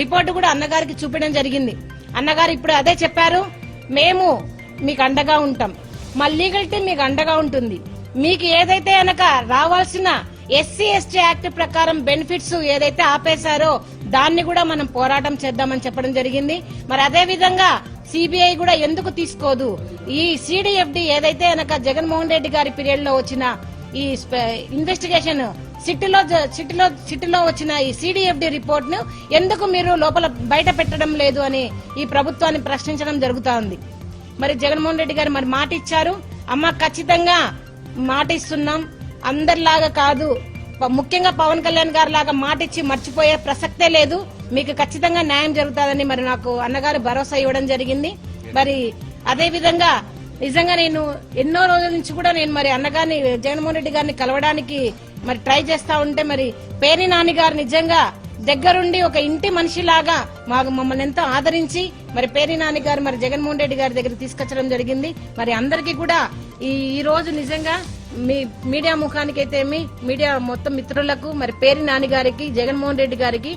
Report కూడా అన్నగారికి చూపించడం జరిగింది. అన్నగారు ఇప్పుడు అదే చెప్పారు, మేము మీకు అండగా ఉంటాం, మా లీగల్ టీం మీకు అండగా ఉంటుంది. మీకు ఏదైతే అనక రావాల్సిన ఎస్సీ ఎస్టీ యాక్ట్ ప్రకారం బెనిఫిట్స్ ఏదైతే ఆపేశారో దాన్ని కూడా మనం పోరాటం చేద్దామని చెప్పడం జరిగింది. మరి అదే విధంగా సిబిఐ కూడా ఎందుకు తీసుకోదు? ఈ సిడిఎఫ్డి ఏదైతే అనక జగన్మోహన్ రెడ్డి గారి పీరియడ్ లో వచ్చిన ఈ ఇన్వెస్టిగేషన్ సిటీలో వచ్చిన ఈ సిడిఎఫ్డి రిపోర్ట్ ను ఎందుకు మీరు లోపల బయట పెట్టడం లేదు అని ఈ ప్రభుత్వాన్ని ప్రశ్నించడం జరుగుతా ఉంది. మరి జగన్మోహన్ రెడ్డి గారు మరి మాట ఇచ్చారు, అమ్మ ఖచ్చితంగా మాట ఇస్తున్నాం, అందరిలాగా కాదు, ముఖ్యంగా పవన్ కళ్యాణ్ గారి లాగా మాట ఇచ్చి మర్చిపోయే ప్రసక్తే లేదు, మీకు ఖచ్చితంగా న్యాయం జరుగుతుందని మరి నాకు అన్నగారు భరోసా ఇవ్వడం జరిగింది. మరి అదే విధంగా నిజంగా నేను ఎన్నో రోజుల నుంచి కూడా నేను మరి అన్నగారిని జగన్మోహన్ రెడ్డి గారిని కలవడానికి మరి ట్రై చేస్తా ఉంటే మరి పేర్ని నాని గారు నిజంగా దగ్గరుండి ఒక ఇంటి మనిషిలాగా మమ్మల్ని ఎంతో ఆదరించి మరి పేర్ని నాని గారు మరి జగన్మోహన్ రెడ్డి గారి దగ్గర తీసుకొచ్చడం జరిగింది. మరి అందరికీ కూడా ఈ రోజు నిజంగా మీ మీడియా ముఖానికైతే మీడియా మొత్తం మిత్రులకు మరి పేర్ని నాని గారికి జగన్మోహన్ రెడ్డి గారికి